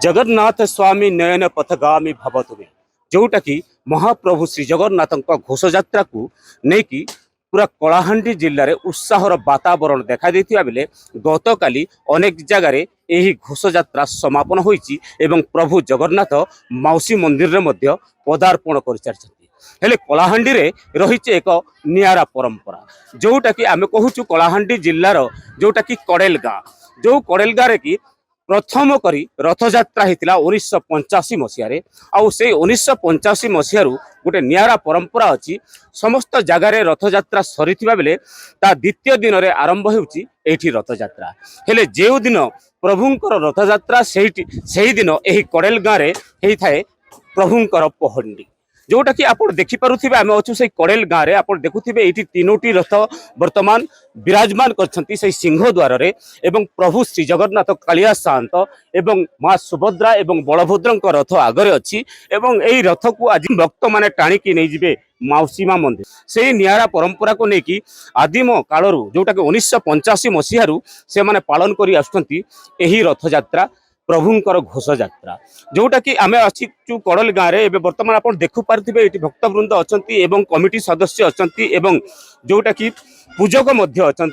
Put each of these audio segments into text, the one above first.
जगन्नाथ स्वामी नयन पथगामी भवतु में जोटा कि महाप्रभु श्री जगन्नाथ घोष यात्रा को नहीं पूरा कलाहांडी जिले में उत्साहर वातावरण देखा देथिबा बेले गतकाली अनेक जगार यही घोष यात्रा समापन होईची एवं प्रभु जगन्नाथ मौसी मंदिर रे मध्य पदार्पण कर हेले कलाहांडी रे रही एक नियारा परंपरा जोटा कि आम कहूँ कलाहांडी जिलार जोटा कि कड़ेल गाँ जो कड़ेल गाँव कि प्रथम करी रथयात्रा होता 1985 मसीह आउ से 1985 मसीह गोटे नियारा परंपरा अच्छी समस्त जगार रथयात्रा सरी बेले ता द्वितीय दिन में आरंभ होती रथयात्रा हेले जो दिन प्रभुंकर रथयात्रा से दिन यही कड़ेल गाँव में होता है प्रभुंकर पहंडी जोटा कि आप देखिपे आम अच्छु से कड़ेल गाँव में आप देखुवे ये तीनोटी रथ वर्तमान विराजमान कर सिंह द्वार रे एवं प्रभु श्री जगन्नाथ कालिया सात एवं माँ सुभद्रा एवं बलभद्र रथ आगरे अच्छी एवं यही रथ को आज भक्त मैंने टाणिकी नहीं जिबे मौसीमा मंदिर से नियारा परंपरा को लेकिन आदिम कालू जोटा कि 1985 मसीह से माने पालन करी आसुछंती एही रथ यात्रा प्रभुंकर घोष यात्रा जोटा कि आम आसू कड़ल गाँव में बर्तमान आप देखु पारे ये भक्तवृंद अच्छा एवं कमिटी सदस्य अच्छा एवं जोटा कि पूजक अच्छा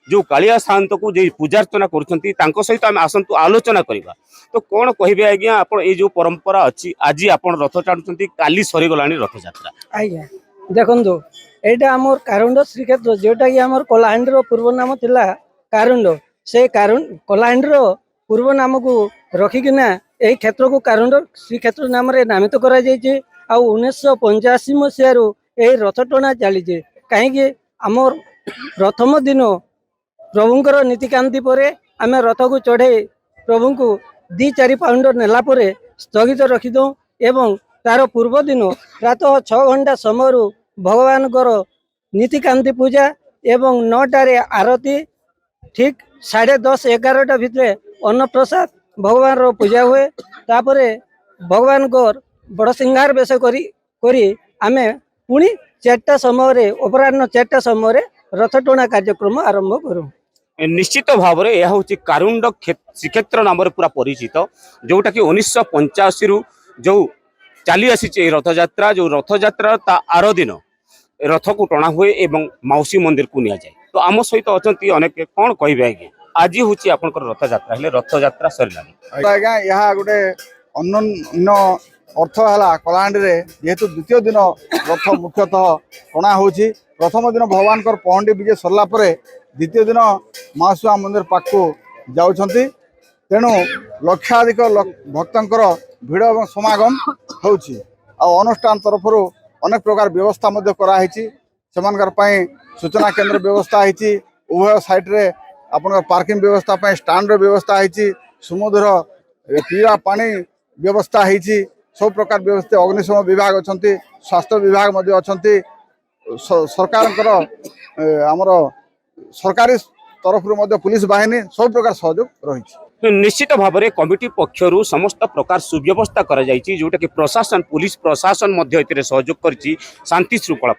जो कालिया सात को जो पूजार्चना कर सहित आम आसतु आलोचना करवा तो कौन कहे आज्ञा आप जो परंपरा अच्छी आज आप रथ टाणुंट काली सरीगला रथ यात्रा आज्ञा देखो यहाँ आम कारुंड श्रीक्षेत्र जोटा कि आम कलाहांडी पूर्व नाम थिला कारुंड से कलाहांडी पूर्व नाम को रखिकिना यही क्षेत्र को कारुंड श्रीक्षेत्र नाम नामित करा जायछि। आ 1985 मसीह यही रथ टଣା चली कहीं आम प्रथम दिन प्रभुंकर नीतिकांति पर आम रथ को चढ़े प्रभु को 2-4 पाउंड नेला स्थगित रखिदौ एवं तार पूर्व दिन प्रातः 6 घंटा समय भगवान नीतिकांति पूजा एवं 9टारे आरती ठीक 10:30-11टा भितर अन्न प्रसाद भगवान रो पूजा हुए तापरे भगवान बड़ सिंगार बेश करी आमे पुणी 4टा समय अपराह्न 4टा समय रथ टଣା कार्यक्रम आरंभ करूँ। निश्चित भाव में यह हूँ कारुंड श्रीक्षेत्र नाम पूरा परिचित जोटा कि 1985 जो चली आसी रथयात्रा जो रथयात्रा ता आर दिन रथ को टଣା हुए एवं मौसी मंदिर को नि जाए तो आम सहित अच्छा अनेक कौन कहे आज्ञा आज हूँ आपंकर रथयात्रा हेले रथयात्रा सरला आज्ञा यहाँ गोटे अन्य अर्थ है कलाहांडी जेहेतु द्वितीय दिन रथ मुख्यतः टଣା हो प्रथम दिन भगवान पहंडी विजय सरला द्वितीय दिन माउसीमा मंदिर पाक जाऊँच तेणु लक्षाधिक भक्तर भिड़ और समागम होनुष्ठान तरफ अनेक प्रकार व्यवस्था कराई सूचना केन्द्र व्यवस्था है उभय साइड्रे आपन पार्किंग व्यवस्था स्टाण्ड व्यवस्था है सुमधुर पीवा पानी व्यवस्था है सब प्रकार व्यवस्था अग्निशम विभाग अच्छा स्वास्थ्य विभाग अच्छा सरकार आमर सरकारी तरफ पुलिस बाहिनी सब प्रकार सहयोग रही निश्चित भाव में कमिटी पक्षर समस्त प्रकार सुव्यवस्था जोटा कि प्रशासन पुलिस प्रशासन सहयोग कर शांति श्रृंखला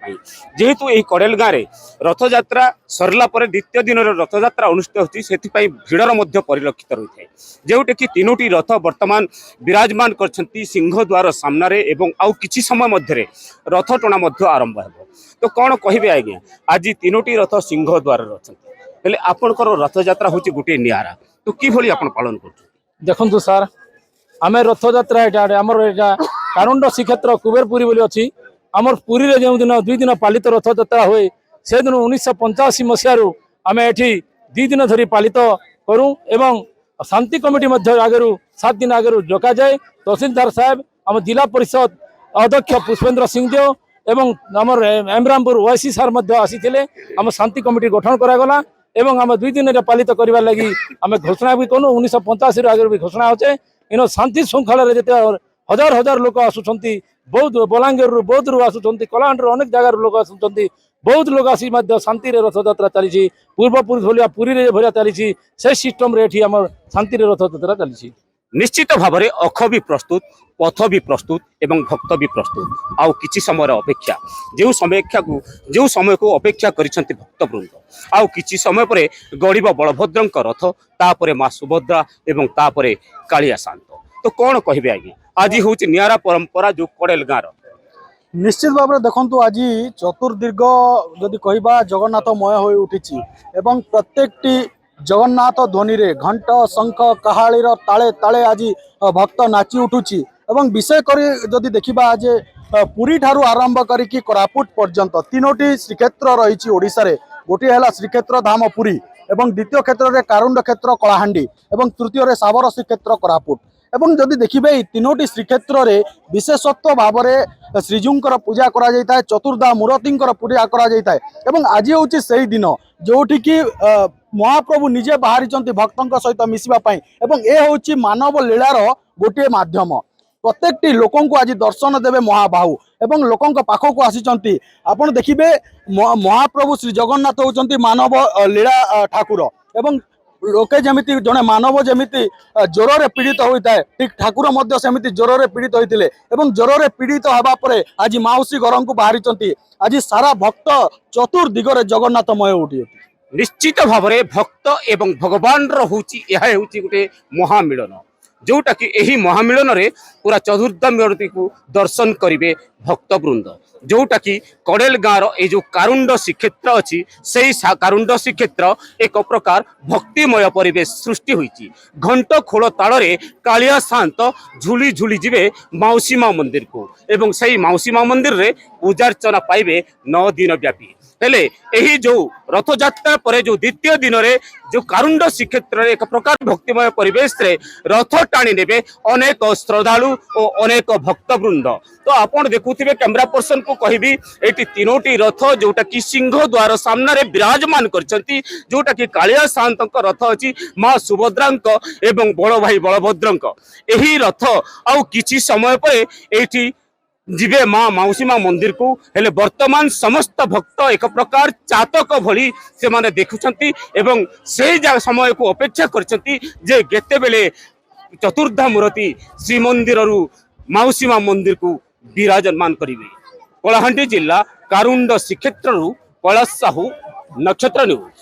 जेहेतु यही कड़ेल गाँव में रथयात्रा सरला द्वितीय दिन रथयात्रा अनुष्ठित होती से भिड़र परिलक्षित रही है जोटा कि तीनोटी रथ वर्तमान विराजमान कर सिंह द्वार सामने एवं आउ किछि समय मध्य रथ टଣା आरंभ हो तो कौन कहे आज्ञा आज तीनोटी रथ सिंह द्वार अच्छा आपंकर रथयात्रा हूँ गोटे नियारा तो किभली आपण पालन कर देखु सार आम रथयात्रा यहाँ आमर यहाँ कारुंड श्रीक्षेत्र कुबेरपुरी बोली अच्छी आमर पुरी रे जो दिन 2 दिन पालित रथयात्रा हुए से दिन 1985 मसीह आम ये 2 दिन धरी पालित करूँ एवं शांति कमिटी आगु 7 दिन आगु डका जाए तहसीलदार साहेब आम जिला परिषद अध्यक्ष पुष्पेन्द्र सिंह देव एवं आमर एमरामपुर ओआईसी सार आसी आम शांति कमिटी गठन करागला एवं आम 2 दिन पालित करने लगी आम घोषणा भी करूँ 1985 आगे भी घोषणा होचे इन शांति श्रृंखला जिते हजार हजार लोक आसुंच बौद्ध बलांगीर बौद्ध आसुंच कलाहांडी अनेक जगार लोक आसुंच बहुत लोग आसी शांति रथयात्रा चली पूर्वपुरी भलिया पुरी भलिया चली से सिस्टम रे आम शांति रथयात्रा चली निश्चित भाव में अख भी प्रस्तुत पथ भी प्रस्तुत एवं भक्त भी प्रस्तुत आउ किछि समय अपेक्षा जो समय को अपेक्षा करिसेंति भक्तवृंद आउ किछि समय पर गड़िब बलभद्र रथ तापरे माँ सुभद्रा एवं तापरे कालिया शांत तो कौन कहबे आगे आज हूँ निरा परंपरा जो कड़ेल गाँव निश्चित भाव में देखु आज चतुर्दीर्घ जदि कहबा जगन्नाथमय हो उठी एवं प्रत्येकटी जगन्नाथ ध्वनि रे घंट शंख काहालीर ताले ताले आज भक्त नाची उठुची एवं विशेष कर जदि देखिबा आज पुरी ठारू आरंभ करिकी कोरापुट पर्यंत तीनोटी श्रीक्षेत्र रही ओडिशा रे गोटे है श्रीक्षेत्र धाम पुरी एवं द्वितीय क्षेत्र में कारुंड क्षेत्र कलाहांडी एवं तृतीय रे साबर श्रीक्षेत्र कोरापुट एवं जदि देखिबे तीनोटी श्रीक्षेत्र रे विशेषत्व भाव में श्रीजूंकर पूजा करा जाता है चतुर्धा मूर्तिंकर पूजा करा जाता है एवं आज हूँ से दिन जोठी की महाप्रभु निजे बाहरी भक्तों सहित मिसवा एवं ए हूँ मानव लीलार गोटे माध्यम प्रत्येकटी लोकों को आज दर्शन देवे महाबाहु एवं लोकों पाखक आसी आपड़ देखिए महाप्रभु श्री जगन्नाथ होती मानव लीला ठाकुर एवं लोके जमिति जड़े मानव जमिति ज्वर पीड़ित होता है ठीक ठाकुर सेमिति ज्वर पीड़ित होते एवं ज्वर पीड़ित हवा पर आज माउसी घर को बाहरी आज सारा भक्त चतुर्दिगरे जगन्नाथमय उठी निश्चित भाव में भक्त एवं भगवान गोटे महामिलन जोटा कि यही महामिलन रे पूरा चतुर्थ मूर्ति को दर्शन करेंगे भक्तवृंद जोटा कि कड़ेल गाँव ये जो कारुंड श्रीक्षेत्र अच्छी से कारुंड श्रीक्षेत्र एक प्रकार भक्तिमय परिवेश सृष्टि होती घंट खोल ताल कालिया शांत झुली झुली जीवे मौसी माँ मंदिर को एवं से मौसी माँ मंदिर रे पूजार्चना पाइबे 9 दिन व्यापी हेले यही जो रथ यात्रा पर जो द्वितीय दिन रे जो कारुंड श्रीक्षेत्र एक प्रकार भक्तिमय परिवेश रे रथ टाणी नेबे अनेक श्रद्धालु और अनेक भक्तवृंद तो आपण देखुथिबे कैमरा पर्सन को कहबी एटी तीनोटी रथ जोटा कि सिंह द्वार सामने रे विराजमान करछंती जोटा कि कालिया शांतक रथ अछि मां सुभद्रांक एवं बड़ भाई बलभद्रंक एही रथ आउ किछि समय पर एठी जीवे माँ मौसी माँ मंदिर को हेले वर्तमान समस्त भक्त एक प्रकार चातक भली से माने देखुछंती एवं से समय को अपेक्षा करछंती जे केते बेले चतुर्धा मूर्ति श्रीमंदिर रु मौसी माँ मंदिर को विराजमान करिवे। कलाहांडी जिला कारुंड श्रीक्षेत्र कैलाश साहू नक्षत्र न्यूज।